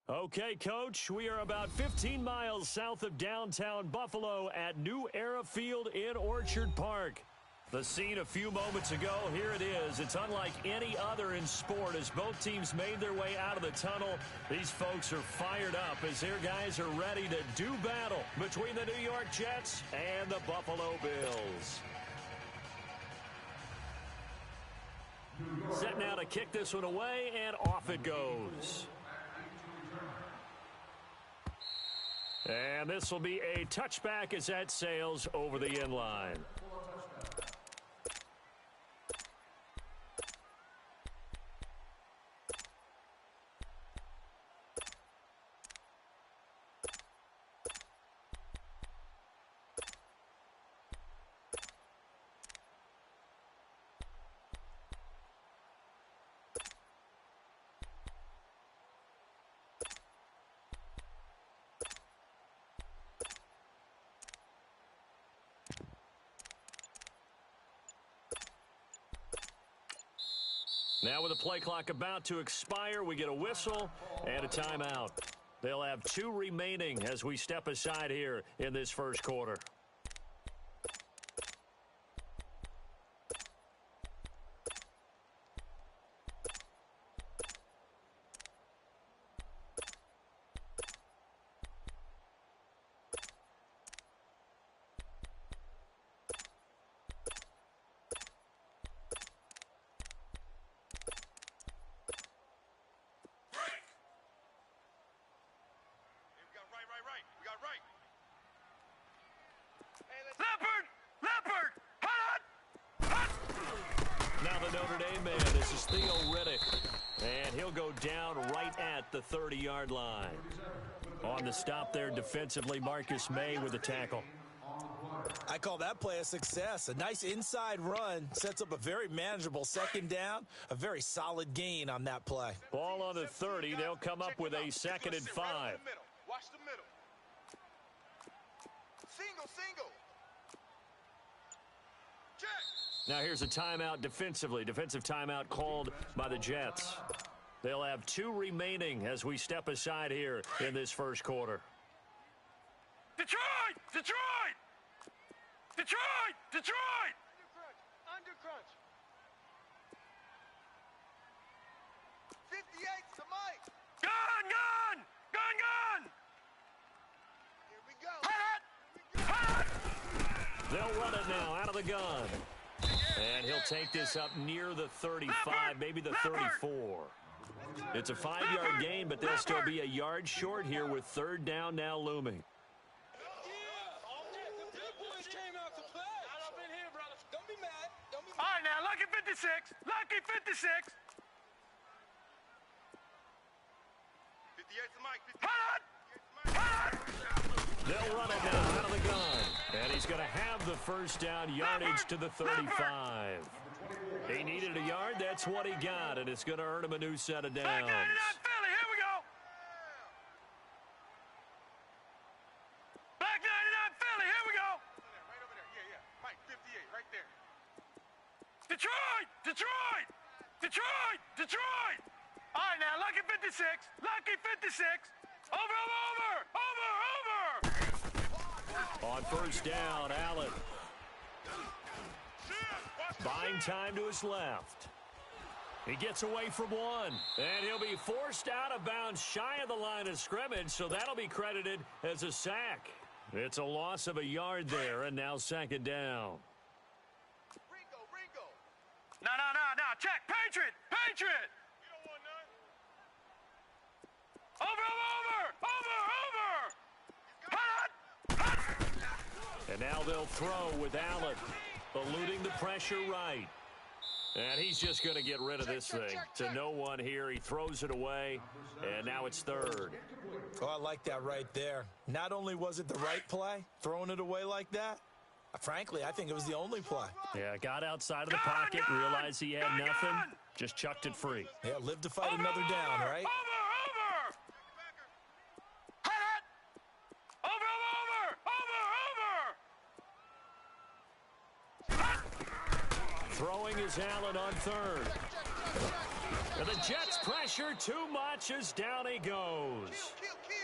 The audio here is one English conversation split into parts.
Okay, Coach, we are about 15 miles south of downtown Buffalo at New Era Field in Orchard Park. The scene a few moments ago, here it is. It's unlike any other in sport as both teams made their way out of the tunnel. These folks are fired up as their guys are ready to do battle between the New York Jets and the Buffalo Bills. Set now to kick this one away, and off it goes. And this will be a touchback as that sails over the end line. Now with the play clock about to expire, we get a whistle and a timeout. They'll have 2 remaining as we step aside here in this first quarter. Down right at the 30-yard line. On the stop there defensively, Marcus May with the tackle. I call that play a success. A nice inside run sets up a very manageable second down. A very solid gain on that play. Ball on the 30. They'll come up with a 2nd and 5. Watch the middle. Single. Check. Now here's a timeout defensively. Defensive timeout called by the Jets. They'll have 2 remaining as we step aside here in this first quarter. Detroit! Under crunch. 58 to Mike. Gun! Here we go. They'll run it now out of the gun. And he'll take this up near the 35, maybe the 34. It's a 5-yard gain, but they'll still be a yard short here with 3rd down now looming. All right, now, lucky 56. Lucky 56. 58 to Mike. They'll run it now out of the gun. And he's going to have the first down yardage to the 35. He needed a yard. That's what he got, and it's going to earn him a new set of downs. Back 99 Philly. Here we go. Back 99 Philly. Here we go. Right over there. Yeah. Mike, 58, right there. Detroit. All right, now, lucky 56. Lucky 56. Over. On first down, Allen. Buying time to his left. He gets away from one, and he'll be forced out of bounds shy of the line of scrimmage, so that'll be credited as a sack. It's a loss of a yard there, and now 2nd down. Ringo. No. Check. Patriot. You don't want none. Over. And now they'll throw with Allen, eluding the pressure right. And he's just going to get rid of this thing. To no one here. He throws it away, and now it's 3rd. Oh, I like that right there. Not only was it the right play, throwing it away like that, frankly, I think it was the only play. Yeah, got outside of the pocket, realized he had nothing, just chucked it free. Yeah, live to fight another down, right? Throwing is Allen on 3rd. And the Jets pressure too much as down he goes.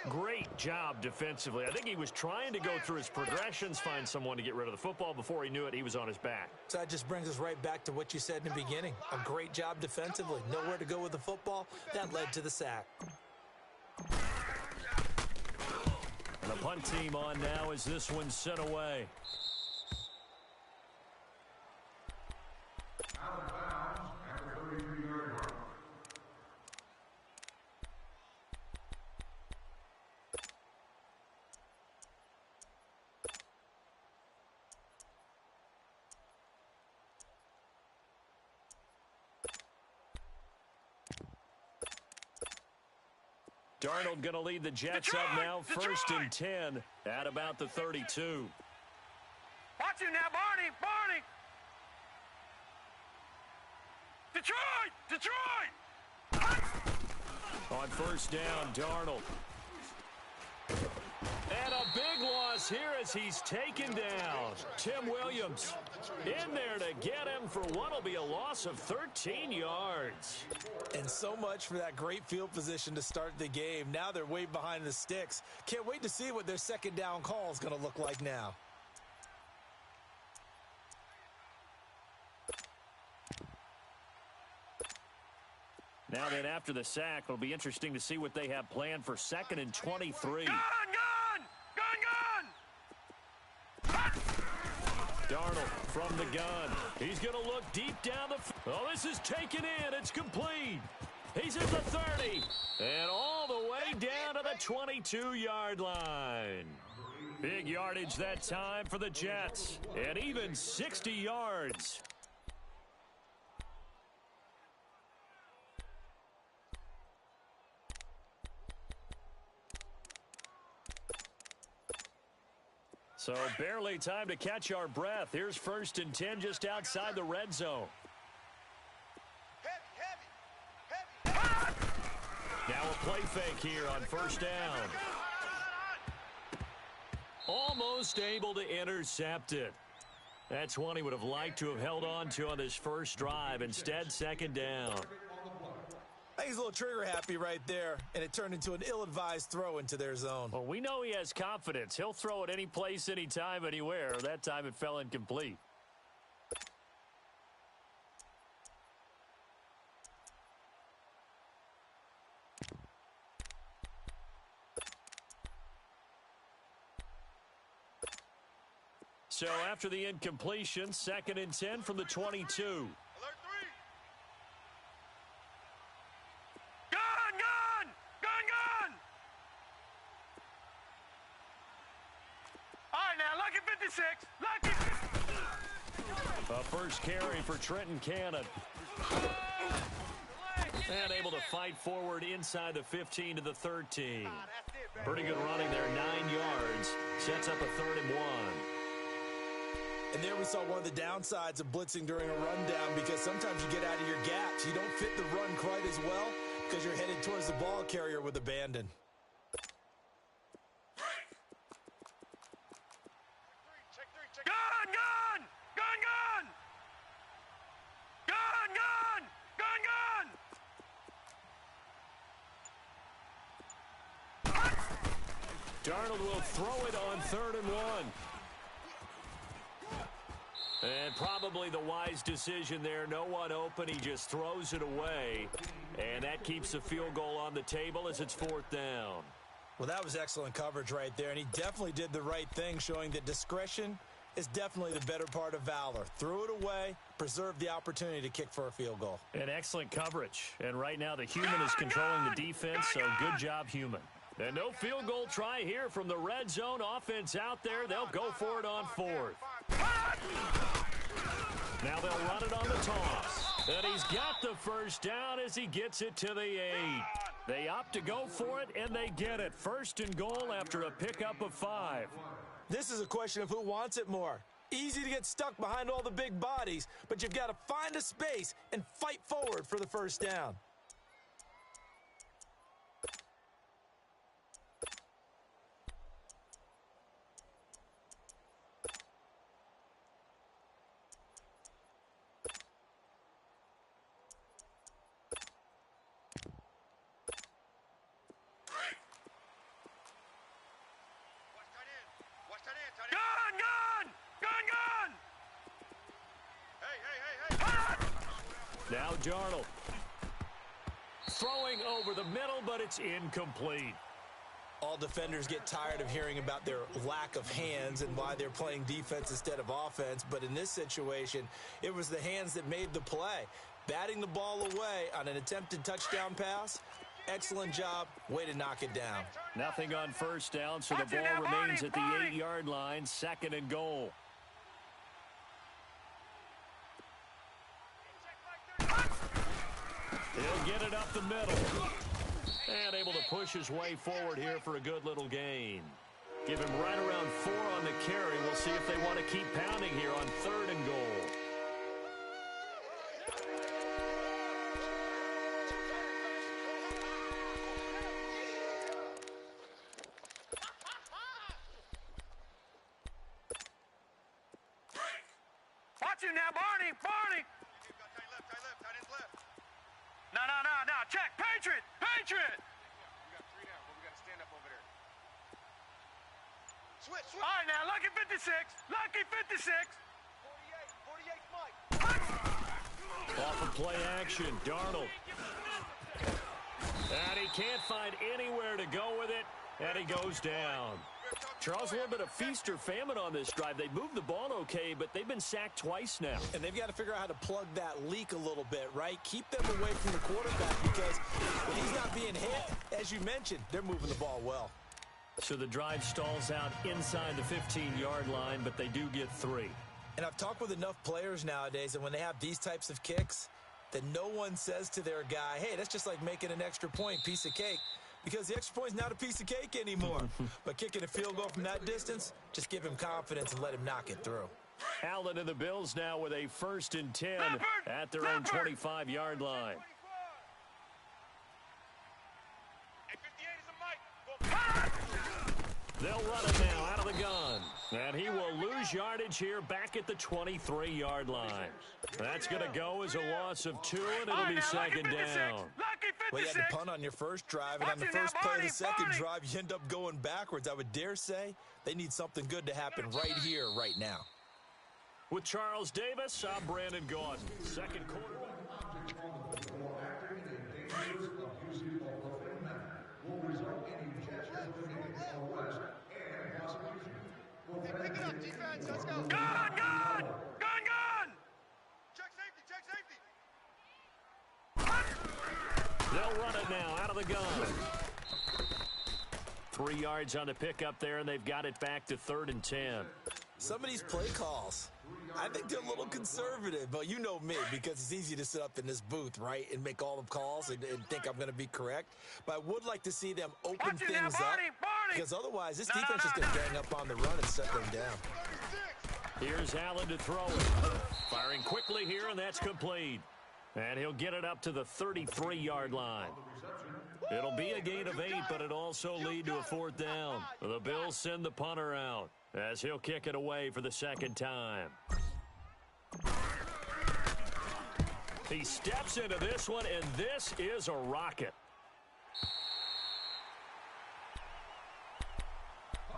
Great job defensively. I think he was trying to go through his progressions, find someone to get rid of the football. Before he knew it, he was on his back. So that just brings us right back to what you said in the beginning. A great job defensively. Nowhere to go with the football. That led to the sack. And the punt team on now as this one's sent away. Darnold going to lead the Jets up now, 1st and 10 at about the 32. Watch him now, Barney. Detroit. On first down, Darnold. And a big loss moves here as he's taken down. Tim Williams in there to get him for what will be a loss of 13 yards. And so much for that great field position to start the game. Now they're way behind the sticks. Can't wait to see what their second down call is going to look like now. Now then, after the sack, it'll be interesting to see what they have planned for 2nd and 23. Gun! Darnold from the gun. He's going to look deep down the... Oh, this is taken in. It's complete. He's at the 30. And all the way down to the 22-yard line. Big yardage that time for the Jets. And even 60 yards. So barely time to catch our breath. Here's 1st and 10 just outside the red zone. Now a play fake here on 1st down. Almost able to intercept it. That's one he would have liked to have held on to on his first drive. Instead, 2nd down. I think he's a little trigger happy right there, and it turned into an ill-advised throw into their zone. Well, we know he has confidence. He'll throw it any place, anytime, anywhere. That time it fell incomplete. So after the incompletion, 2nd and 10 from the 22. A first carry for Trenton Cannon. And able to fight forward inside the 15 to the 13. Pretty good running there, 9 yards. Sets up a 3rd and 1. And there we saw one of the downsides of blitzing during a rundown, because sometimes you get out of your gaps. You don't fit the run quite as well because you're headed towards the ball carrier with abandon. Darnold will throw it on 3rd and 1. And probably the wise decision there. No one open. He just throws it away. And that keeps the field goal on the table as it's 4th down. Well, that was excellent coverage right there. And he definitely did the right thing, showing that discretion is definitely the better part of valor. Threw it away, preserved the opportunity to kick for a field goal. And excellent coverage. And right now the human is controlling the defense, so good job, human. And no field goal try here from the red zone. Offense out there. They'll go for it on 4th. Now they'll run it on the toss. And he's got the first down as he gets it to the 8. They opt to go for it, and they get it. 1st and goal after a pickup of 5. This is a question of who wants it more. Easy to get stuck behind all the big bodies, but you've got to find a space and fight forward for the first down. Now Darnold throwing over the middle, but it's incomplete. All defenders get tired of hearing about their lack of hands and why they're playing defense instead of offense. But in this situation, it was the hands that made the play. Batting the ball away on an attempted touchdown pass. Excellent job. Way to knock it down. Nothing on 1st down, so the ball remains at the 8-yard line. 2nd and goal. He'll get it up the middle. And able to push his way forward here for a good little gain. Give him right around 4 on the carry. We'll see if they want to keep pounding here on 3rd and goal. Watch you now, Barney. Barney. Tight left, tight ends left. No. Check. Patriot. Patriot. We got 3 down, but we got to stand up over there. Switch. All right, now, lucky 56. Lucky 56. 48, Mike. Off of play action, Darnold. And he can't find anywhere to go with it, and he goes down. Charles, a little bit of feast or famine on this drive. They moved the ball okay, but they've been sacked twice now. And they've got to figure out how to plug that leak a little bit, right? Keep them away from the quarterback because when he's not being hit, as you mentioned, they're moving the ball well. So the drive stalls out inside the 15-yard line, but they do get 3. And I've talked with enough players nowadays, and when they have these types of kicks, that no one says to their guy, hey, that's just like making an extra point, piece of cake. Because the extra point's not a piece of cake anymore. But kicking a field goal from that distance, just give him confidence and let him knock it through. Allen and the Bills now with a 1st and 10 at their own 25-yard line. Hey, 58 is a Mike. They'll run it now out of the gun. And he will lose yardage here back at the 23-yard line. That's going to go as a loss of 2, and it'll be second down. Well, you had to punt on your first drive, and on the first play of the second drive, you end up going backwards. I would dare say they need something good to happen right here, right now. With Charles Davis, I'm Brandon Gaudin. Second quarter. Pick it up, defense. Let's go. Gun! Check safety. They'll run it now out of the gun. 3 yards on the pickup there, and they've got it back to 3rd and 10. Some of these play calls, I think they're a little conservative, but you know me, because it's easy to sit up in this booth, right, and make all the calls and think I'm going to be correct. But I would like to see them open things up, because otherwise this defense is going to gang up on the run and set them down. Here's Allen to throw it. Firing quickly here, and that's complete. And he'll get it up to the 33-yard line. It'll be a gain of 8, but it also lead to a 4th down. The Bills send the punter out as he'll kick it away for the second time. He steps into this one, and this is a rocket.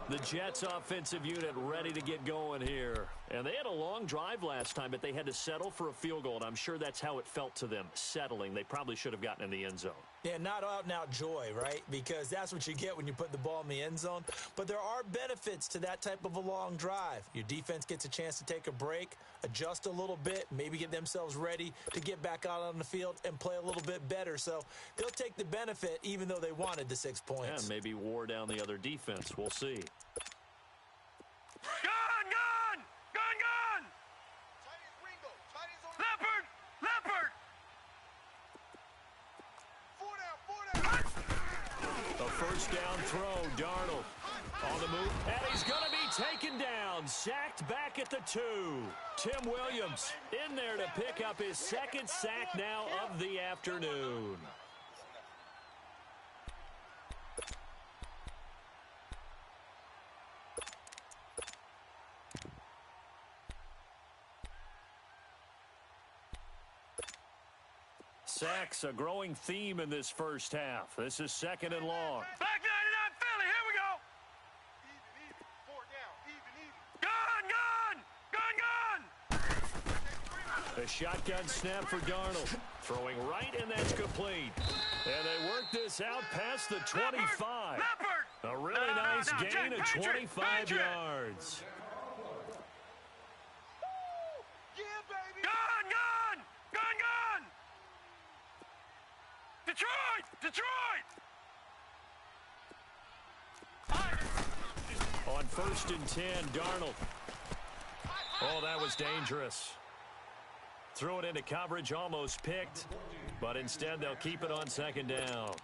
The Jets offensive unit ready to get going here. And they had a long drive last time, but they had to settle for a field goal, and I'm sure that's how it felt to them, settling. They probably should have gotten in the end zone. Yeah, not out-and-out joy, right? Because that's what you get when you put the ball in the end zone. But there are benefits to that type of a long drive. Your defense gets a chance to take a break, adjust a little bit, maybe get themselves ready to get back out on the field and play a little bit better. So they'll take the benefit even though they wanted the 6 points. And maybe wore down the other defense. We'll see. Gun! Leopard! A first down throw, Darnold on the move, and he's going to be taken down, sacked back at the 2. Tim Williams in there to pick up his 2nd sack now of the afternoon. Sacks, a growing theme in this first half. This is 2nd and long. Back 99 Philly, here we go. Even. 4 down. Even. Gun! A shotgun snap for Darnold. Throwing right, and that's complete. And they work this out past the 25. A really nice gain of 25 yards. Yeah, baby. Gun! Detroit! On 1st and 10, Darnold. Oh, that was dangerous. Threw it into coverage, almost picked, but instead they'll keep it on 2nd down.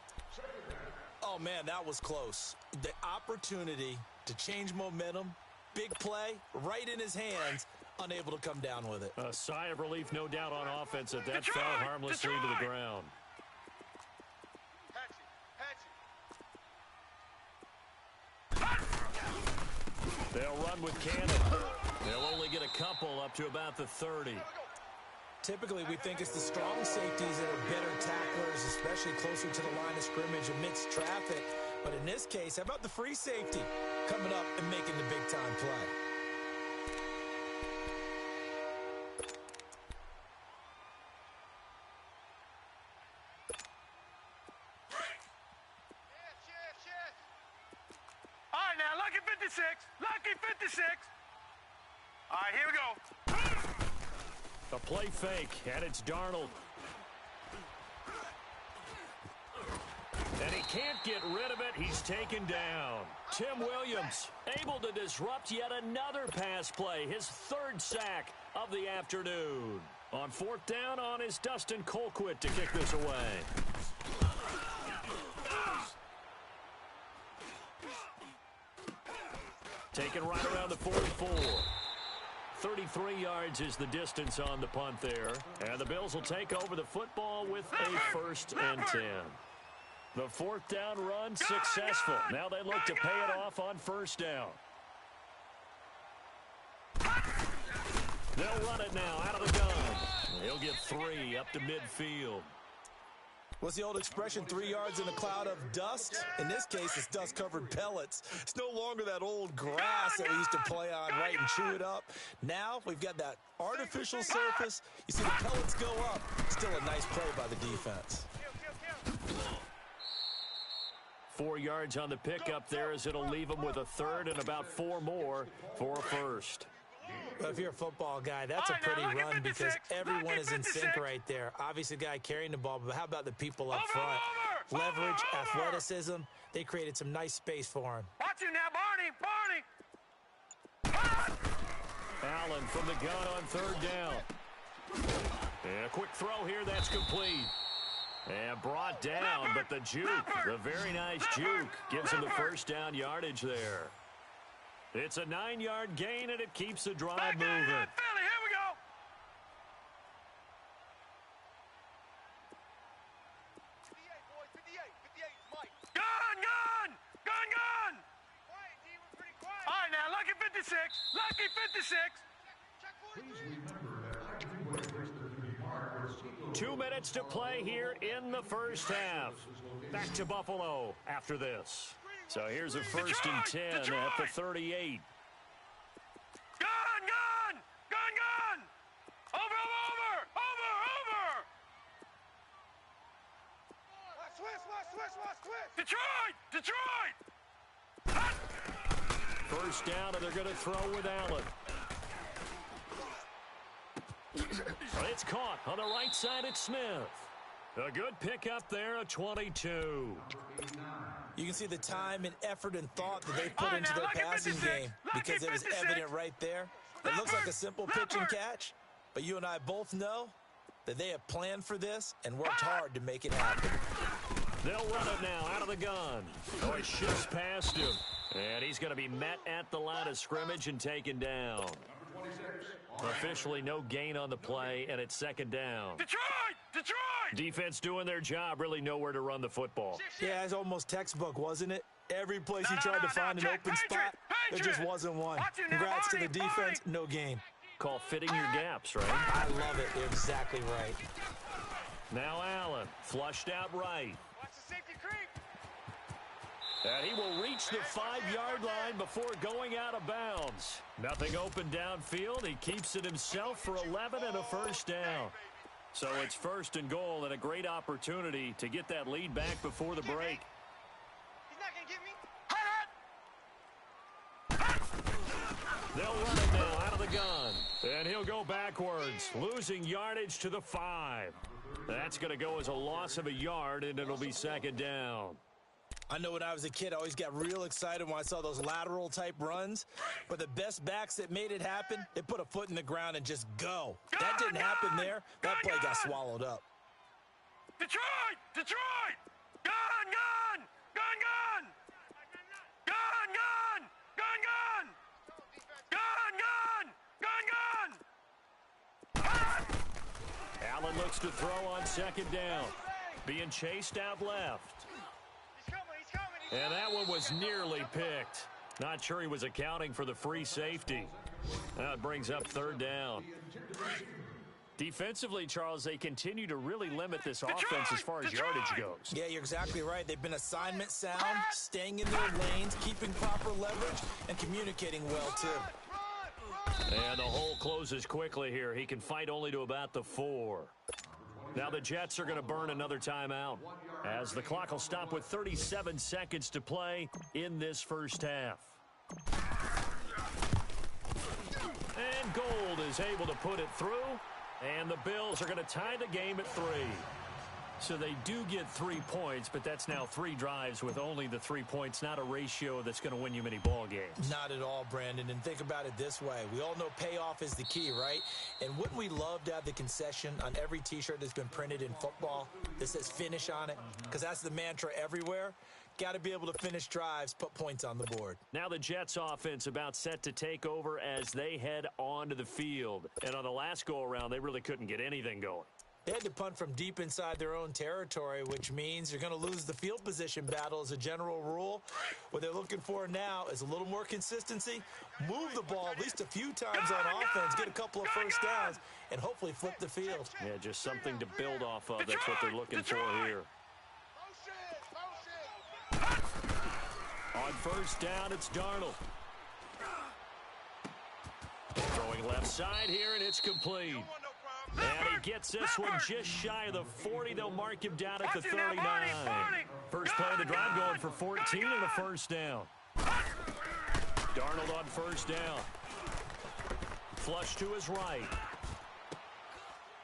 Oh, man, that was close. The opportunity to change momentum, big play, right in his hands, unable to come down with it. A sigh of relief, no doubt, on offense that fell harmlessly to the ground. They'll run with Cannon. They'll only get a couple up to about the 30. Typically, we think it's the strong safeties that are better tacklers, especially closer to the line of scrimmage amidst traffic. But in this case, how about the free safety coming up and making the big-time play? All right, now, lucky 56. Lucky 56. All right, here we go. A play fake, and it's Darnold. And he can't get rid of it. He's taken down. Tim Williams able to disrupt yet another pass play, his third sack of the afternoon. On fourth down, on is Dustin Colquitt to kick this away. Taken right around the 44. 33 yards is the distance on the punt there. And the Bills will take over the football with a 1st and 10. The fourth down run successful. Now they look to pay it off on 1st down. They'll run it now out of the gun. He'll get 3 up to midfield. What's the old expression, 3 yards in a cloud of dust? In this case, it's dust-covered pellets. It's no longer that old grass that we used to play on, right, and chew it up. Now we've got that artificial surface. You see the pellets go up. Still a nice play by the defense. 4 yards on the pickup there as it'll leave him with a 3rd and about 4 more for a 1st. Well, if you're a football guy, that's a pretty run because everyone is in sync right there. Obviously, the guy carrying the ball, but how about the people up front? Leverage, athleticism. They created some nice space for him. Watch you now, Barney. Allen from the gun on 3rd down. And a quick throw here, that's complete. And brought down, but the juke, the very nice juke, gives him the 1st down yardage there. It's a 9-yard gain, and it keeps the drive moving. Philly, here we go. 58, boys, 58 is Mike. Gun. Quiet, D, we're pretty quiet. All right, now, lucky 56. Lucky 56. Check 43. 2 minutes to play here in the 1st half. Back to Buffalo after this. So here's a 1st and 10 at the 38. Gun. Over. Switch. Detroit. 1st down, and they're going to throw with Allen. It's caught on the right side at Smith. A good pickup there, a 22. You can see the time and effort and thought that they put into their passing game because it was evident right there. It looks like a simple pitch and catch, but you and I both know that they have planned for this and worked hard to make it happen. They'll run it now out of the gun. Oh, he shifts past him. And he's going to be met at the line of scrimmage and taken down. Officially no gain on the play, and it's 2nd down. Detroit. Defense doing their job, really nowhere to run the football. Yeah, it's almost textbook, wasn't it? Every place he tried to find an open spot, there just wasn't one. Congrats to the defense, no gain. Call fitting your gaps, right? I love it. You're exactly right. Now Allen, flushed out right. Watch the safety creep. And he will reach the 5-yard line before going out of bounds. Nothing open downfield. He keeps it himself for 11 and a 1st down. So it's 1st and goal and a great opportunity to get that lead back before the break. He's not going to get me. They'll run it now out of the gun. And he'll go backwards, losing yardage to the 5. That's going to go as a loss of a yard, and it'll be 2nd down. I know when I was a kid, I always got real excited when I saw those lateral-type runs. But the best backs that made it happen, they put a foot in the ground and just go. That didn't happen there. That play got swallowed up. Detroit. Gun. Allen looks to throw on 2nd down. Being chased out left. He's coming. And that one was nearly picked. Not sure he was accounting for the free safety. That brings up third down. Defensively, Charles, they continue to really limit this offense as far as yardage goes. Yeah, you're exactly right. They've been assignment sound, staying in their lanes, keeping proper leverage, and communicating well, too. And the hole closes quickly here. He can fight only to about the 4. Now the Jets are going to burn another timeout as the clock will stop with 37 seconds to play in this first half. And Gold is able to put it through. And the Bills are going to tie the game at 3. So they do get 3 points, but that's now 3 drives with only the 3 points, not a ratio that's going to win you many ball games. Not at all, Brandon. And think about it this way. We all know payoff is the key, right? And wouldn't we love to have the concession on every T-shirt that's been printed in football that says finish on it? Because that's the mantra everywhere. Got to be able to finish drives, put points on the board. Now the Jets offense about set to take over as they head onto the field. And on the last go-around, they really couldn't get anything going. They had to punt from deep inside their own territory, which means you're going to lose the field position battle as a general rule. What they're looking for now is a little more consistency, move the ball at least a few times on offense, get a couple of first downs, and hopefully flip the field. Yeah, just something to build off of. That's what they're looking for here. On first down, it's Darnold. Throwing left side here, and it's complete. And he gets this one just shy of the 40. They'll mark him down at the 39. First play of the drive going for 14 and a first down. Darnold on first down. Flush to his right.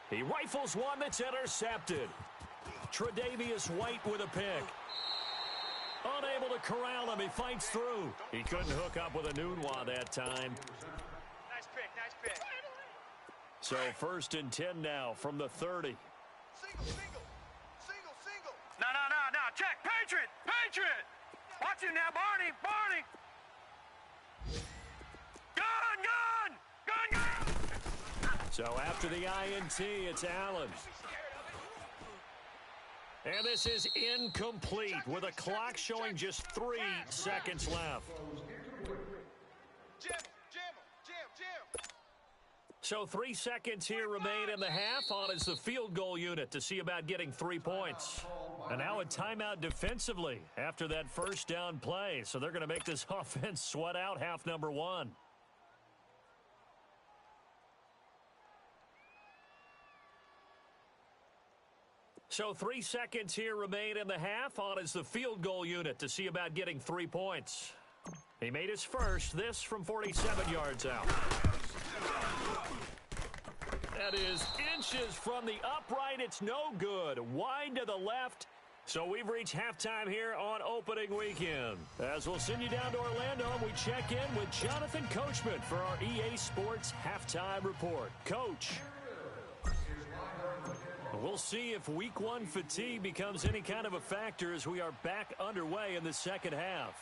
He rifles one that's intercepted. Tre'Davious White with a pick. Unable to corral him. He fights through. He couldn't hook up with a Nunwa that time. Nice pick, nice pick. So first and 10 now from the 30. Single. No. Check. Patriot. Watch him now, Barney. Gun. So after the INT, it's Allen. And this is incomplete with a clock showing just 3 seconds left. Jam. So 3 seconds here remain in the half. On is the field goal unit to see about getting 3 points. And now a timeout defensively after that first down play. So they're going to make this offense sweat out half number 1. So 3 seconds here remain in the half. On is the field goal unit to see about getting 3 points. He made his first, this from 47 yards out. That is inches from the upright. It's no good. Wide to the left. So we've reached halftime here on opening weekend. As we'll send you down to Orlando, we check in with Jonathan Coachman for our EA Sports Halftime Report. Coach. We'll see if week 1 fatigue becomes any kind of a factor as we are back underway in the second half.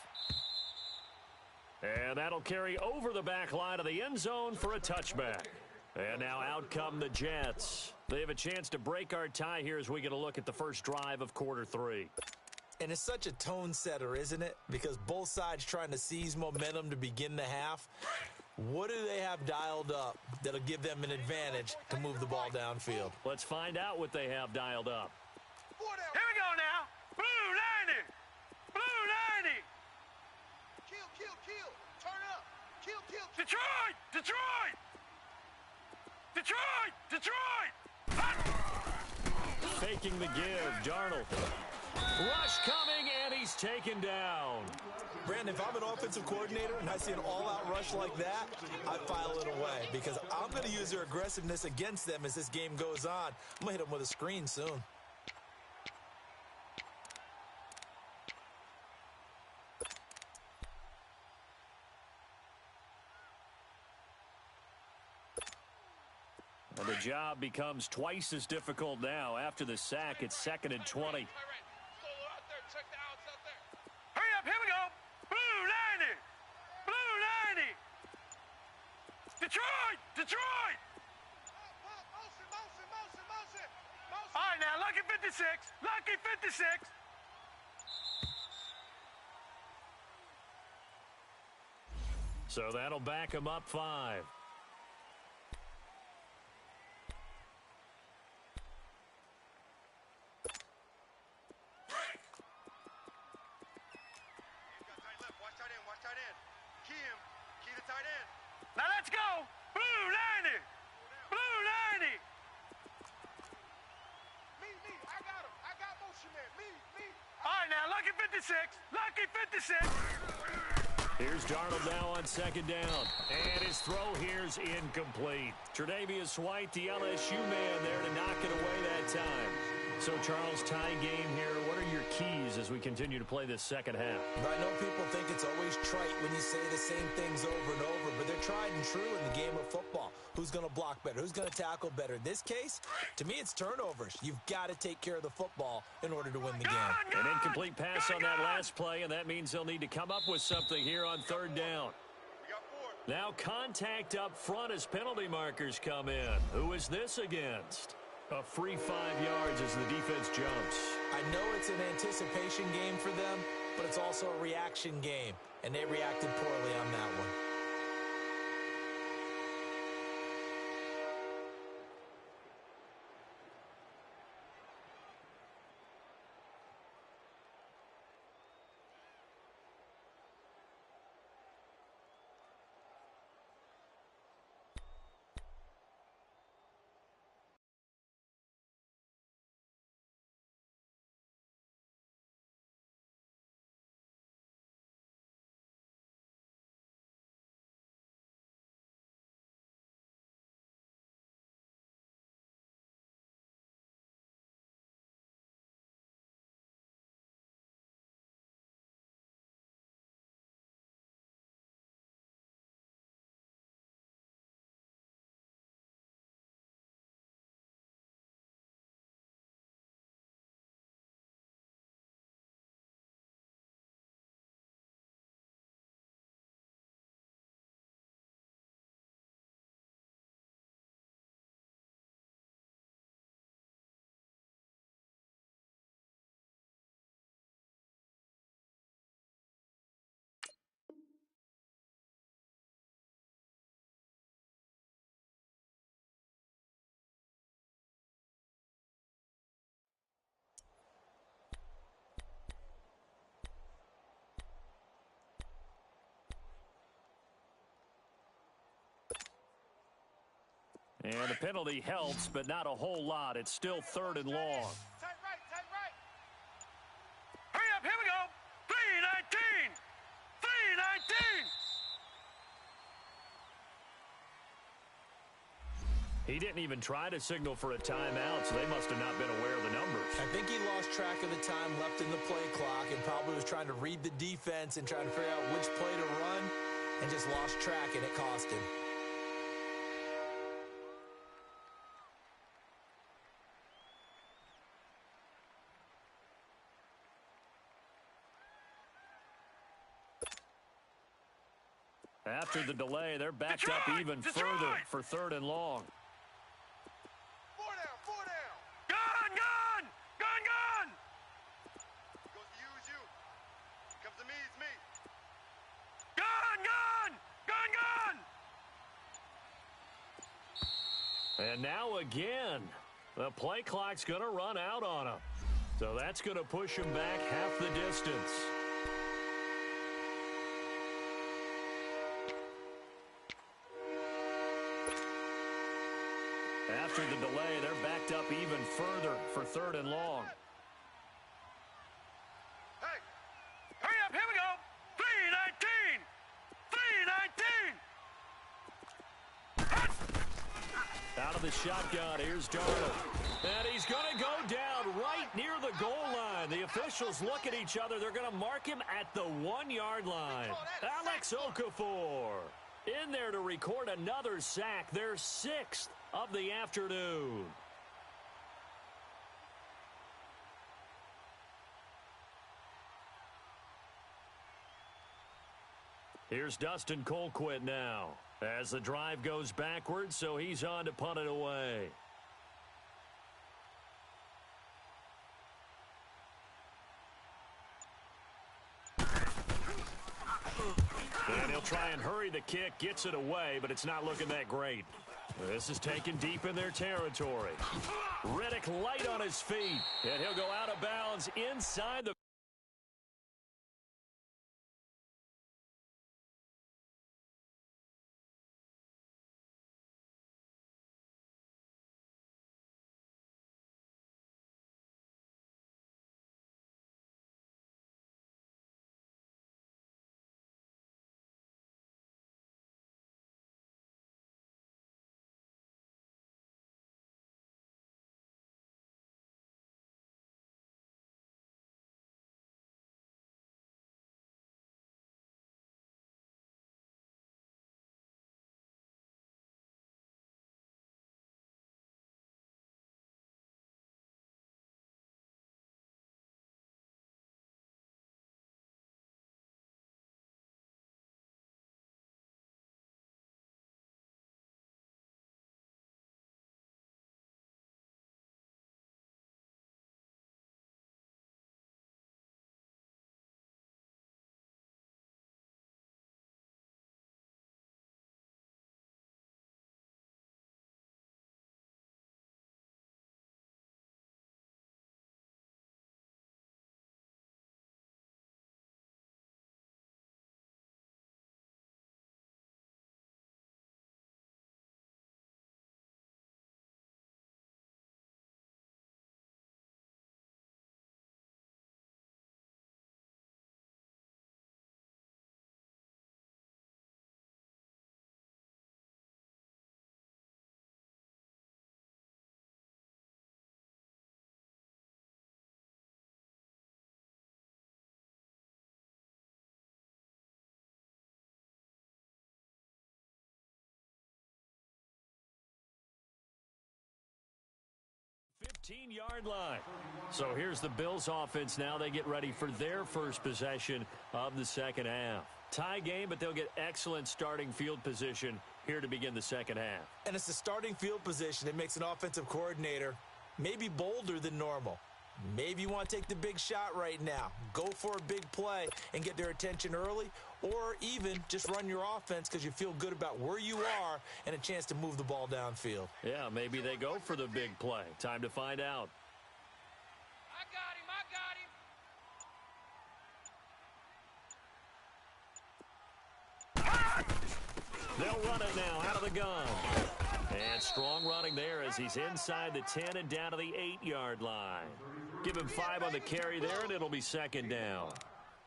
And that'll carry over the back line of the end zone for a touchback. And now out come the Jets. They have a chance to break our tie here as we get a look at the first drive of quarter 3. And it's such a tone setter, isn't it? Because both sides trying to seize momentum to begin the half. What do they have dialed up that'll give them an advantage to move the ball downfield? Let's find out what they have dialed up. Here we go now. Blue 90. Kill. Turn up. Kill. Detroit. Faking the give, Darnold. Rush coming, and he's taken down. Brandon, if I'm an offensive coordinator and I see an all-out rush like that, I file it away because I'm going to use their aggressiveness against them as this game goes on. I'm going to hit them with a screen soon. And the job becomes twice as difficult now. After the sack, it's 2nd and 20. Hurry up, here we go. Blue 90. Detroit. All right, now, lucky 56. So that'll back him up 5. Now let's go! Blue 90! Blue 90! Me, I got him. I got motion man. Me. All right, now, lucky 56. Lucky 56. Here's Darnold now on 2nd down. And his throw here's incomplete. Tre'Davious White, the LSU man there to knock it away that time. So, Charles, tie game here. What are your keys as we continue to play this second half? I know people think it's always trite when you say the same things over and over, but they're tried and true in the game of football. Who's going to block better? Who's going to tackle better? In this case, to me, it's turnovers. You've got to take care of the football in order to win the game. An incomplete pass on that last play, and that means they'll need to come up with something here on 3rd down. Now contact up front as penalty markers come in. Who is this against? A free 5 yards as the defense jumps. I know it's an anticipation game for them, but it's also a reaction game, and they reacted poorly on that one. And the penalty helps, but not a whole lot. It's still 3rd and long. Tight right. Hurry up, here we go. 319. 319. He didn't even try to signal for a timeout, so they must have not been aware of the numbers. I think he lost track of the time left in the play clock and probably was trying to read the defense and trying to figure out which play to run and just lost track, and it cost him. After the delay, they're backed up even further for 3rd and long. 4 down. Gun! Goes to you. Comes to me, it's me. Gun! And now again, the play clock's going to run out on him. So that's going to push him back half the distance. After the delay, they're backed up even further for 3rd and long. Hey, Hurry up, here we go. 319. 319. Out of the shotgun, here's Darnold. And he's going to go down right near the goal line. The officials look at each other. They're going to mark him at the 1-yard line. Alex Okafor in there to record another sack, their 6th of the afternoon. Here's Dustin Colquitt now as the drive goes backwards, so he's on to punt it away. And He'll try and hurry the kick, gets it away, but it's not looking that great. This is taken deep in their territory. Riddick light on his feet, and he'll go out of bounds inside the 15-yard line. So here's the Bills offense now. They get ready for their first possession of the second half. Tie game, but they'll get excellent starting field position here to begin the second half. And it's the starting field position that makes an offensive coordinator maybe bolder than normal. Maybe you want to take the big shot right now. Go for a big play and get their attention early, or even just run your offense because you feel good about where you are and a chance to move the ball downfield. Yeah, maybe they go for the big play. Time to find out. I got him. They'll run it now out of the gun. And strong running there as he's inside the 10 and down to the 8-yard line. Give him 5 on the carry there, and it'll be second down.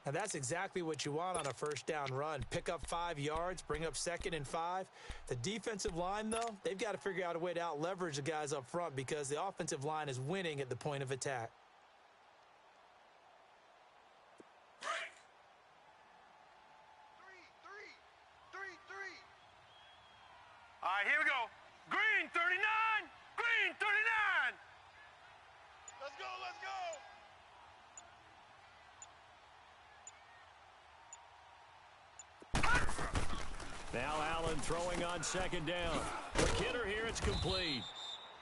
And that's exactly what you want on a first down run. Pick up 5 yards, bring up 2nd and 5. The defensive line, though, they've got to figure out a way to out-leverage the guys up front because the offensive line is winning at the point of attack. All right, here we go. Green 39. Green 39. Let's go, let's go. Now Allen throwing on second down. The kidder here, it's complete.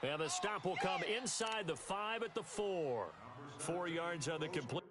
And the stop will come inside the 5 at the 4. 4 yards on the complete.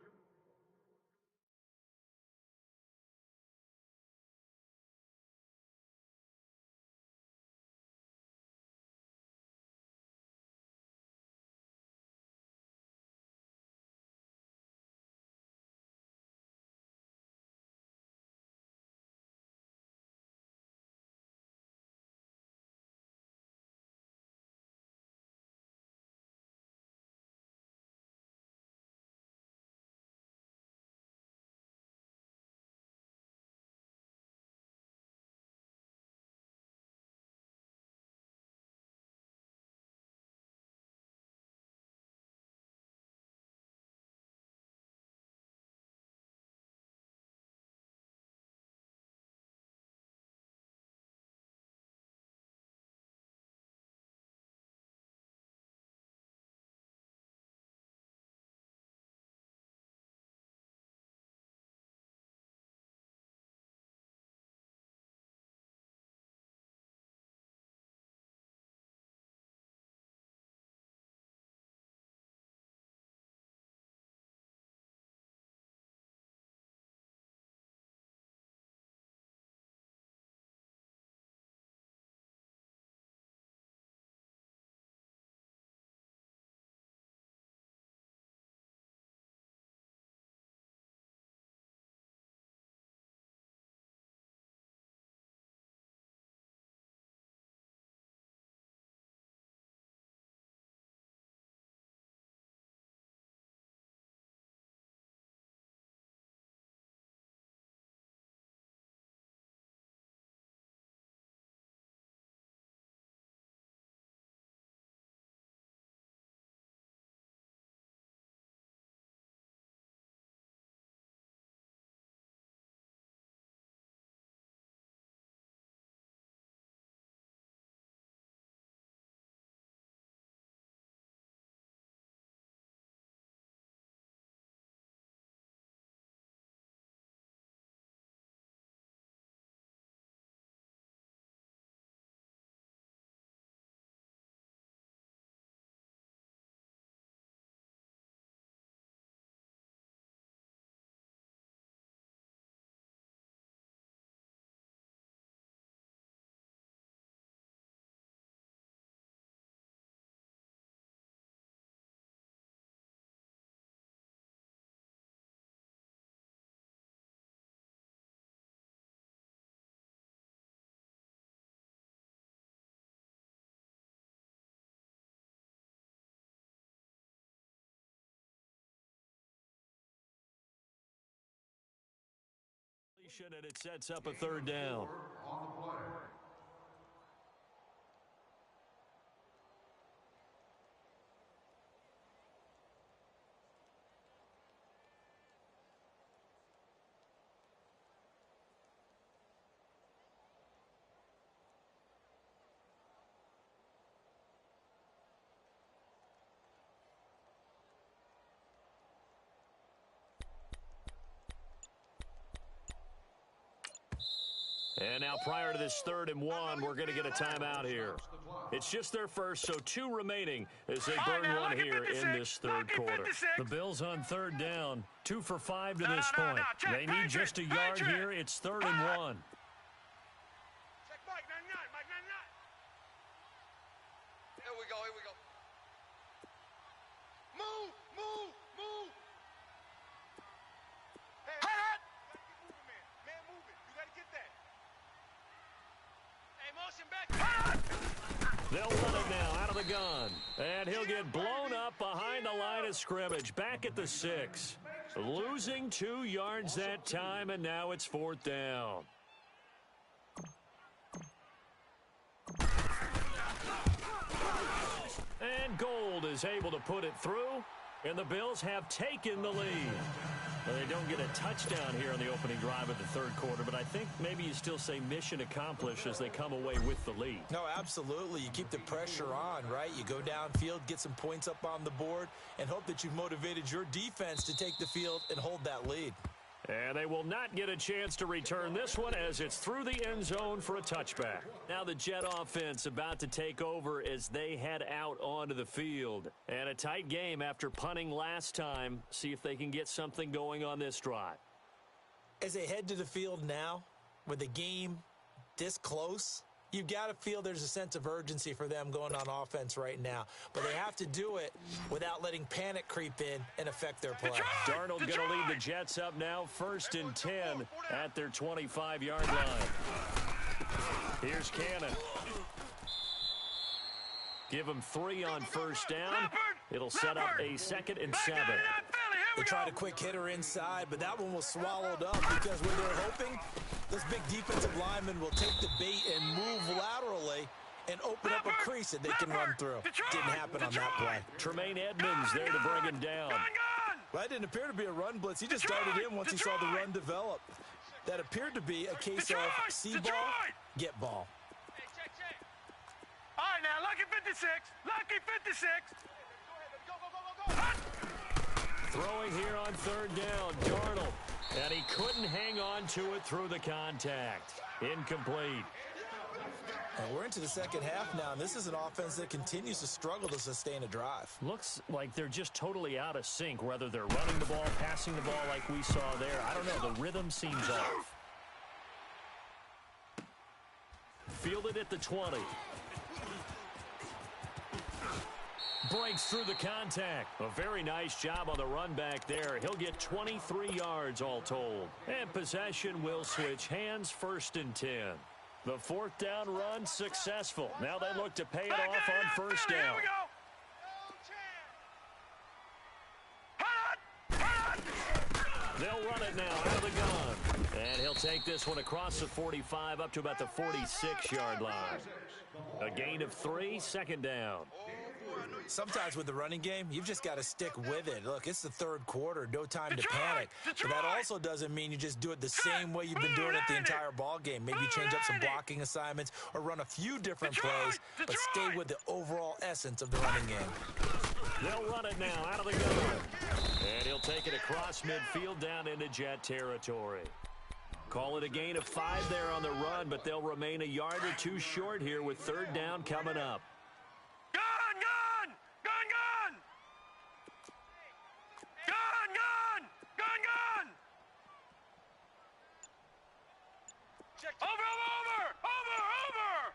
And it sets up a third down. On the play. And now prior to this 3rd and 1, we're going to get a timeout here. It's just their first, so 2 remaining as they burn one here in this 3rd quarter. The Bills on 3rd down, 2 for 5 to this point. They need just a yard here. It's 3rd and 1. Check Mike 99, Mike 99. Here we go, here we go. Move, move, move. Hey, you gotta keep moving, man. Man, move it. You gotta get that. Hey, motion back. They'll run it now out of the gun. And he'll get blown up behind the line of scrimmage. Back at the 6. Losing 2 yards that time, and now it's 4th down. And Gold is able to put it through, and the Bills have taken the lead. Well, they don't get a touchdown here on the opening drive of the 3rd quarter, but I think maybe you still say mission accomplished as they come away with the lead. No, absolutely. You keep the pressure on, right? You go downfield, get some points up on the board, and hope that you've motivated your defense to take the field and hold that lead. And they will not get a chance to return this one as it's through the end zone for a touchback. Now the Jet offense about to take over as they head out onto the field. And a tight game after punting last time. See if they can get something going on this drive. As they head to the field now, with the game this close, you've got to feel there's a sense of urgency for them going on offense right now. But they have to do it without letting panic creep in and affect their play. Darnold going to lead the Jets up now, 1st and 10 at their 25-yard line. Here's Cannon. Give him 3 on 1st down. It'll set up a 2nd and 7. They tried a quick hitter inside, but that one was swallowed up because when they're hoping those big defensive linemen will take the bait and move laterally and open up a crease that they can run through. Didn't happen on that play. Tremaine Edmonds there to bring him down. Well, that didn't appear to be a run blitz. He just darted in once he saw the run develop. That appeared to be a case of see ball, get ball. Hey, check, check. All right, now, lucky 56. Lucky 56. Go, go, go, go, go. Throwing here on 3rd down, Darnold. And he couldn't hang on to it through the contact. Incomplete. And we're into the 2nd half now, and this is an offense that continues to struggle to sustain a drive. Looks like they're just totally out of sync, whether they're running the ball, passing the ball like we saw there. I don't know. The rhythm seems off. Fielded at the 20. Breaks through the contact. A very nice job on the run back there. He'll get 23 yards all told. And possession will switch hands, 1st and 10. The 4th down run successful. Now they look to pay it off on 1st down. They'll run it now out of the gun. And he'll take this one across the 45 up to about the 46-yard line. A gain of 3, 2nd down. Sometimes with the running game, you've just got to stick with it. Look, it's the 3rd quarter, no time to panic. But that also doesn't mean you just do it the same way you've been doing it the entire ball game. Maybe change up some blocking assignments or run a few different plays, but stay with the overall essence of the running game. They'll run it now out of the gun. And he'll take it across midfield down into Jet territory. Call it a gain of 5 there on the run, but they'll remain a yard or 2 short here with 3rd down coming up. Gun, gun! Gun, gun! Gun, gun! Gun, gun! Check, check. Over, over! Over, over!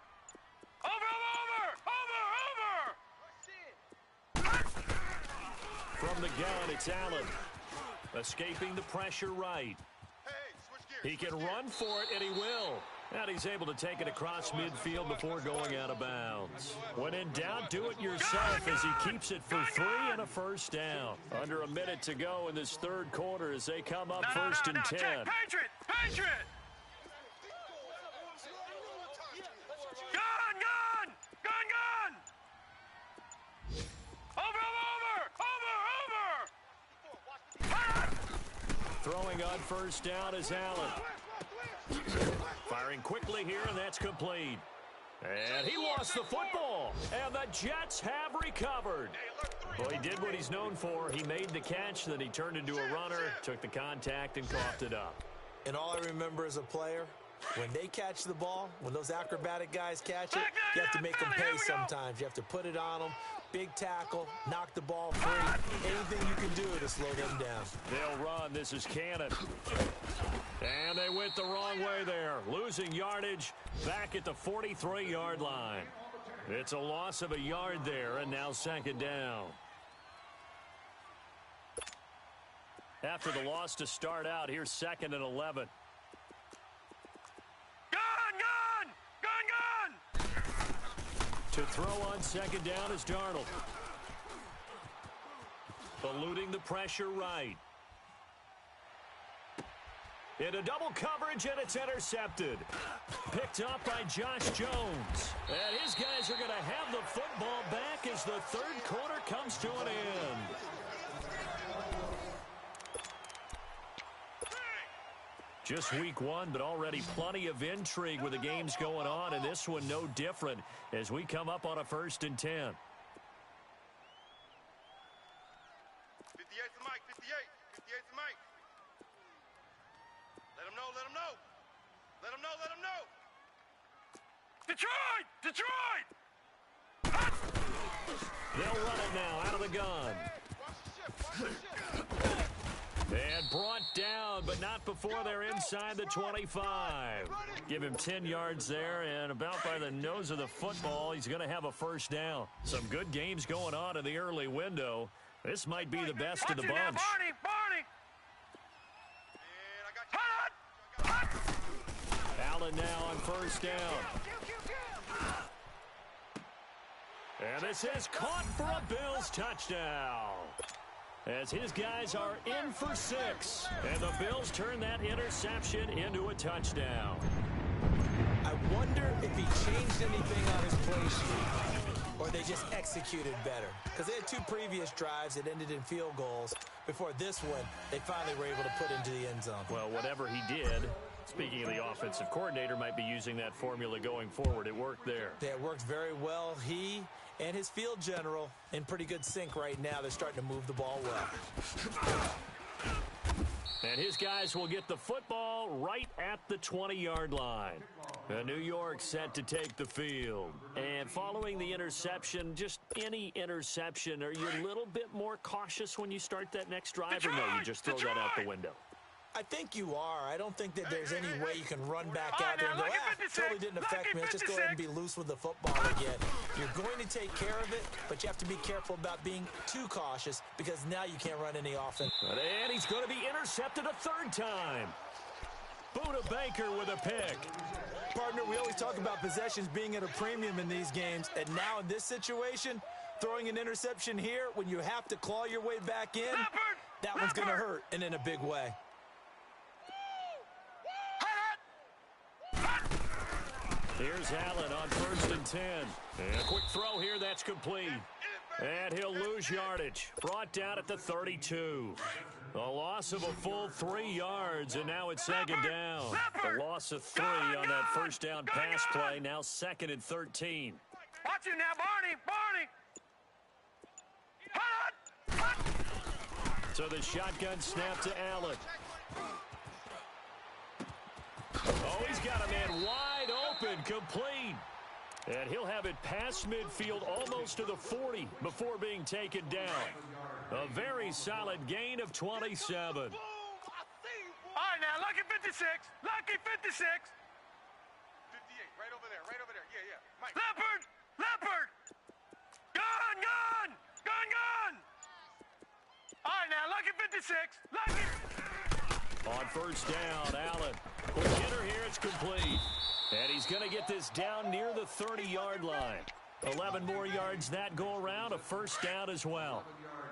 Over, over! Over, over! From the gun, it's Allen. Escaping the pressure right. Hey, switch gears. He can run for it, and he will. And he's able to take it across midfield before going out of bounds. When in doubt, do it yourself as he keeps it for 3 and a first down. Under a minute to go in this third quarter as they come up first and 10. Check. Patriot! Patriot! Gun! Over! Throwing on first down is Allen. Firing quickly here, and that's complete. And he lost the football, and the Jets have recovered. Well, he did what he's known for. He made the catch, then he turned into a runner, took the contact, and coughed it up. And all I remember as a player, when they catch the ball, when those acrobatic guys catch it, you have to make them pay sometimes. You have to put it on them, big tackle, knock the ball free. Anything you can do to slow them down. They'll run. This is Cannon. And they went the wrong way there, losing yardage back at the 43-yard line. It's a loss of a yard there, and now second down. After the loss to start out, here's 2nd and 11. Gun! To throw on second down is Darnold. Eluding the pressure right. Into double coverage, and it's intercepted. Picked up by Josh Jones. And his guys are going to have the football back as the third quarter comes to an end. Just week 1, but already plenty of intrigue with the games going on, and this one no different as we come up on a 1st and 10. 58's the mic, 58. 58's the mic. Let him know. Let him know. Detroit! They'll run it now out of the gun. And brought down, but not before they're inside the 25. Give him 10 yards there, and about by the nose of the football, he's going to have a first down. Some good games going on in the early window. This might be the best of the bunch. Barney! Allen now on first down. And this is caught for a Bills touchdown. As his guys are in for 6. And the Bills turn that interception into a touchdown. I wonder if he changed anything on his play sheet, or they just executed better. Because they had 2 previous drives that ended in field goals. Before this one, they finally were able to put into the end zone. Well, whatever he did, speaking of the offensive coordinator, might be using that formula going forward. It worked there. Yeah, it worked very well. He and his field general in pretty good sync right now. They're starting to move the ball well. And his guys will get the football right at the 20-yard line. New York set to take the field. And following the interception, just any interception, are you a little bit more cautious when you start that next drive, or no, you just throw that out the window? I think you are. I don't think that there's any way you can run back out there and go, totally didn't affect me. Let's just go ahead and be loose with the football again. You're going to take care of it, but you have to be careful about being too cautious because now you can't run any offense. And he's going to be intercepted a 3rd time. Buda Baker with a pick. Partner, we always talk about possessions being at a premium in these games, and now in this situation, throwing an interception here when you have to claw your way back in, that one's going to hurt, and in a big way. Here's Allen on 1st and 10. And a quick throw here, that's complete. And he'll lose yardage. Brought down at the 32. A loss of a full 3 yards, and now it's 2nd down. A loss of 3 on that first down pass play, now 2nd and 13. Watch him now, Barney! So the shotgun snap to Allen. Oh, he's got a man wide open, complete. And he'll have it past midfield almost to the 40 before being taken down. A very solid gain of 27. All right, now, lucky 56. Lucky 56. 58, right over there. Yeah. Mike. Leopard! Gun! All right, now, lucky 56. Lucky. On first down, Allen. Quick hitter here, it's complete. And he's going to get this down near the 30-yard line. 11 more yards that go around, a first down as well.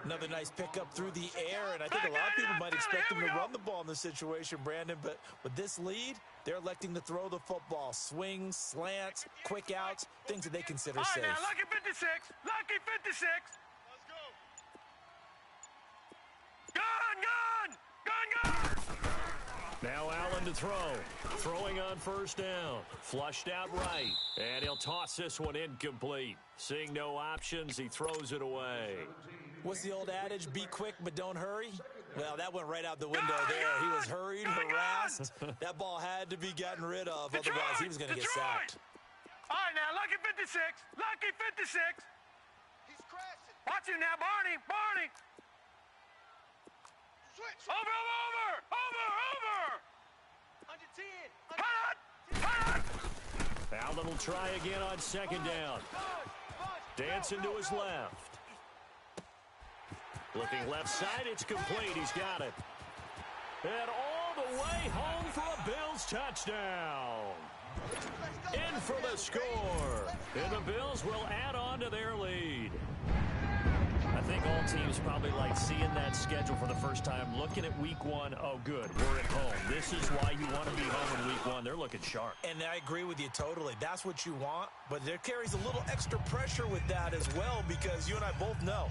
Another nice pickup through the air, and I think a lot of people might expect him to run the ball in this situation, Brandon, but with this lead, they're electing to throw the football. Swings, slants, quick outs, things that they consider safe. All right, now, lucky 56. Lucky 56. Let's go. Gun, gun. Gun, gun. Now Allen to throw. Throwing on first down. Flushed out right. And he'll toss this one incomplete. Seeing no options, he throws it away. What's the old adage? Be quick, but don't hurry? Well, that went right out the window there. He was hurried, harassed. That ball had to be gotten rid of. Otherwise, he was going to get sacked. All right, now, lucky 56. Lucky 56. He's crashing. Watch him now, Barney. Barney. Switch. Over. Under 10. Hut. Allen will try again on second down. Dancing to his left. Looking left side, it's complete. He's got it. And all the way home for a Bills touchdown. In for the score. And the Bills will add on to their lead. I think all teams probably like seeing that schedule for the first time, looking at week one. Oh, good, we're at home. This is why you want to be home in week one. They're looking sharp. And I agree with you totally. That's what you want, but there carries a little extra pressure with that as well, because you and I both know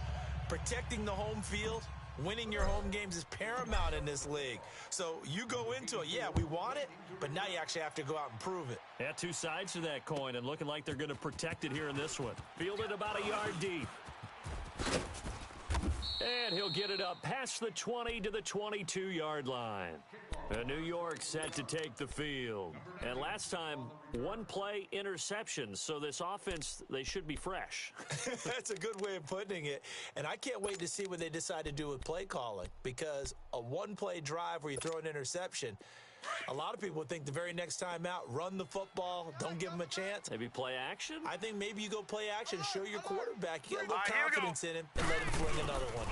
protecting the home field, winning your home games is paramount in this league. So you go into it, yeah, we want it, but now you actually have to go out and prove it. Yeah, two sides to that coin, and looking like they're going to protect it here in this one. Fielded about a yard deep. And he'll get it up past the 20 to the 22-yard line. And New York set to take the field. And last time, one play interception. So this offense, they should be fresh. That's a good way of putting it. And I can't wait to see what they decide to do with play calling, because a one-play drive where you throw an interception, a lot of people would think the very next time out, run the football, don't give them a chance. Maybe play action? I think maybe you go play action, show your quarterback, you get a little All right, confidence in him, and let him fling another one.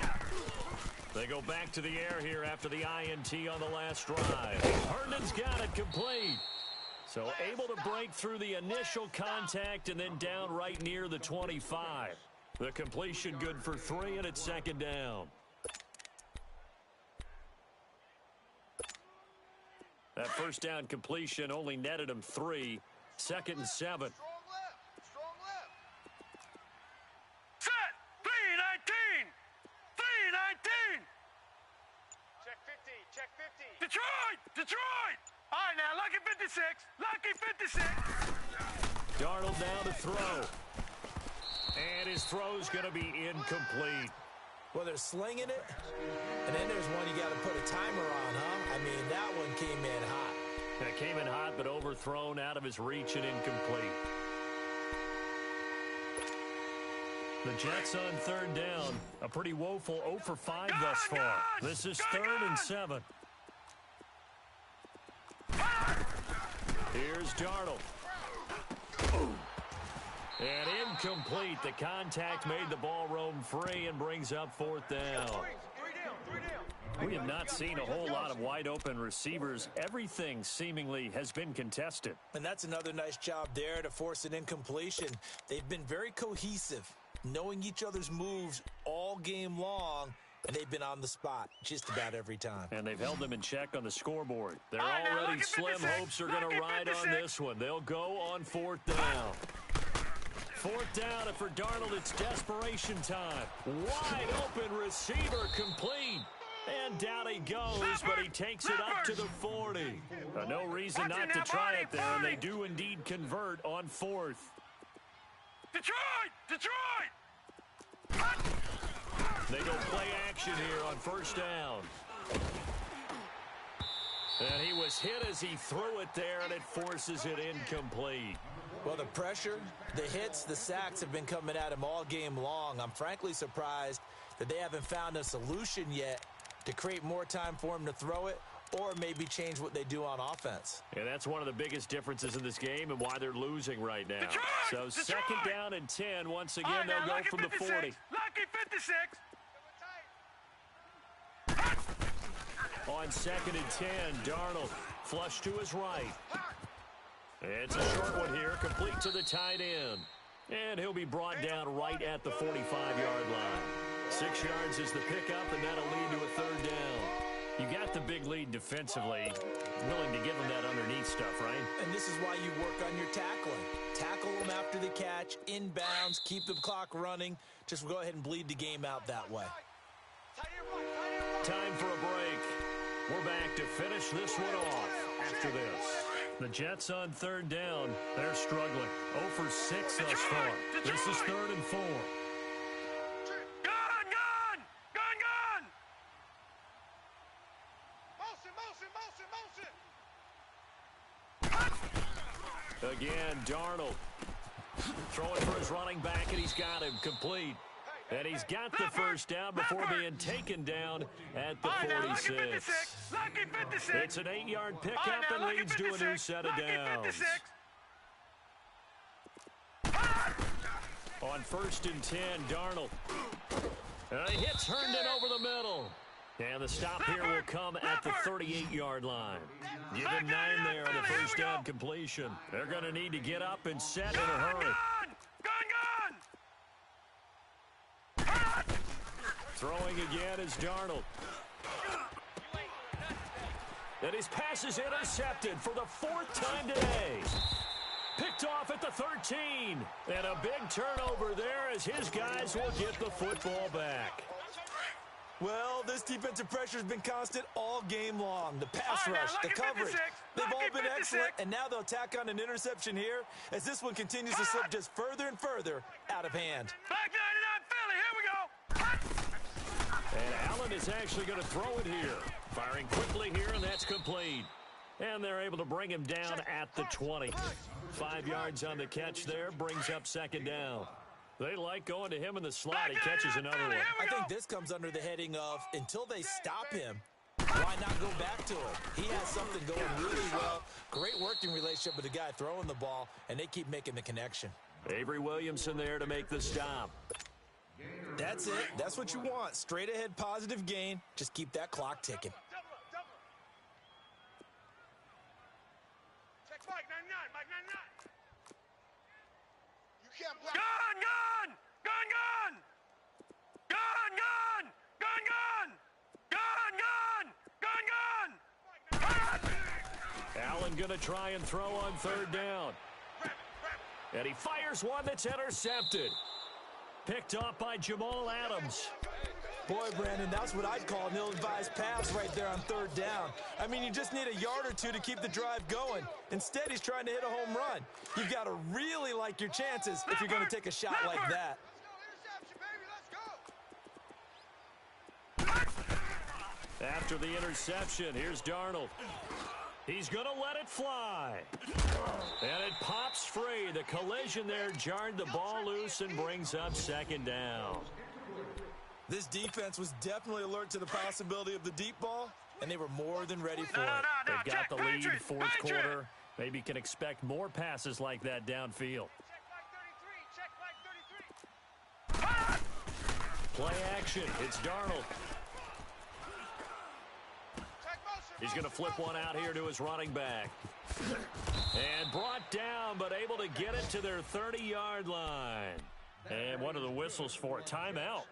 They go back to the air here after the INT on the last drive. Herndon's got it complete. So able to break through the initial contact and then down right near the 25. The completion good for 3, and it's second down. That first down completion only netted him 3. 2nd and 7. Strong left. Strong left. Set. 319. 319. Check 50. Check 50. Detroit. All right, now, lucky 56. Lucky 56. Darnold now to throw. And his throw's going to be incomplete. Well, they're slinging it, and then there's one you got to put a timer on, huh? I mean, that one came in hot. That came in hot, but overthrown, out of his reach, and incomplete. The Jets on third down. A pretty woeful 0 for 5 thus far. This is 3rd and 7. Here's Darnold. And incomplete. The contact made the ball roam free and brings up 4th down. 3 down. We have not seen a whole lot of wide-open receivers. Everything seemingly has been contested. And that's another nice job there to force an incompletion. They've been very cohesive, knowing each other's moves all game long, and they've been on the spot just about every time. And they've held them in check on the scoreboard. Their All right, now, already lucky slim 56, hopes are going to lucky ride on 56. this one. They'll go on 4th down. 4th down, and for Darnold, it's desperation time. Wide open receiver complete. And down he goes, but he takes it up to the 40. No reason Watch it not to now, try Barney, it there, and they Barney. do indeed convert on 4th. Detroit. They go play action here on 1st down. And he was hit as he threw it there, and it forces it incomplete. Well, the pressure, the hits, the sacks have been coming at him all game long. I'm frankly surprised that they haven't found a solution yet to create more time for him to throw it, or maybe change what they do on offense. And that's one of the biggest differences in this game and why they're losing right now. Detroit! So 2nd down and 10. Once All again, right, now, they'll go lucky from the 56. 40. Lucky 56. On 2nd and 10, Darnold flush to his right. It's a short one here, complete to the tight end. And he'll be brought down right at the 45-yard line. 6 yards is the pickup, and that'll lead to a third down. You got the big lead defensively. Willing to give them that underneath stuff, right? And this is why you work on your tackling. Tackle them after the catch, inbounds, keep the clock running. Just go ahead and bleed the game out that way. Time for a break. We're back to finish this one off after this. The Jets on third down. They're struggling. 0 for 6 thus far. This is 3rd and 4. Again, Darnold throwing for his running back, and he's got him complete. And he's got the first down before being taken down at the 46. It's an 8-yard pickup and leads to a new set of downs. On 1st and 10, Darnold. He hits Herndon over the middle. And the stop here will come at the 38-yard line. Give him 9 there on the first down completion. They're going to need to get up and set in a hurry. Throwing again is Darnold. And his pass is intercepted for the 4th time today. Picked off at the 13. And a big turnover there as his guys will get the football back. Well, this defensive pressure has been constant all game long. The pass rush, the coverage, they've all been excellent, and now they'll tack on an interception here as this one continues to slip just further and further out of hand. Back 99 Philly, here we go. And Allen is actually going to throw it here. Firing quickly here, and that's complete. And they're able to bring him down at the 20. 5 yards on the catch there, brings up 2nd down. They like going to him in the slot. He catches another one. I think this comes under the heading of, until they stop him, why not go back to him? He has something going really well. Great working relationship with the guy throwing the ball, and they keep making the connection. Avery Williamson there to make the stop. That's it. That's what you want. Straight ahead positive gain. Just keep that clock ticking. Check Mike 99, Mike 99. You can't block. Gun! Allen going to try and throw on 3rd down. And he fires one that's intercepted. Picked off by Jamal Adams. Boy, Brandon, that's what I'd call an ill-advised pass right there on 3rd down. I mean, you just need a yard or two to keep the drive going. Instead, he's trying to hit a home run. You've got to really like your chances if you're going to take a shot like that. After the interception, here's Darnold. He's going to let it fly. And it pops free. The collision there jarred the ball loose and brings up 2nd down. This defense was definitely alert to the possibility of the deep ball, and they were more than ready for it. They've got the lead, 4th quarter. Maybe can expect more passes like that downfield. Play action. It's Darnold. He's going to flip one out here to his running back. And brought down, but able to get it to their 30-yard line. And one of the whistles for a timeout.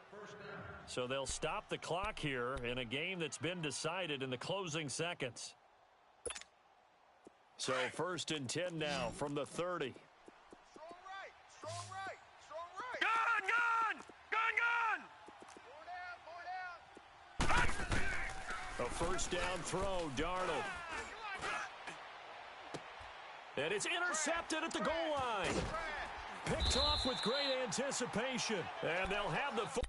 So they'll stop the clock here in a game that's been decided in the closing seconds. So 1st and 10 now from the 30. Strong right. A 1st down throw, Darnold. And it's intercepted at the goal line. Picked off with great anticipation. And they'll have the football.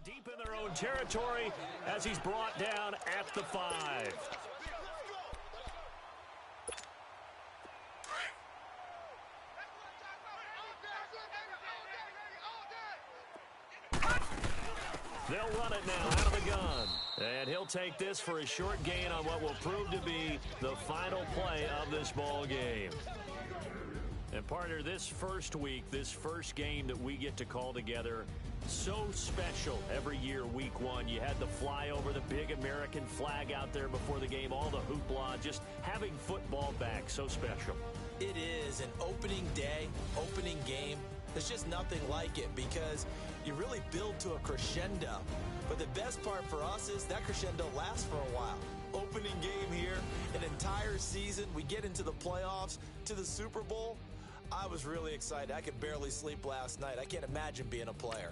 Deep in their own territory as he's brought down at the 5. They'll run it now out of the gun. And he'll take this for a short gain on what will prove to be the final play of this ball game. And partner, this first week, this first game that we get to call together, so special every year, week one. You had the flyover, the big American flag out there before the game, all the hoopla, just having football back, so special. It is an opening day, opening game. There's just nothing like it because you really build to a crescendo. But the best part for us is that crescendo lasts for a while. Opening game here, an entire season. We get into the playoffs, to the Super Bowl. I was really excited. I could barely sleep last night. I can't imagine being a player.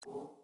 You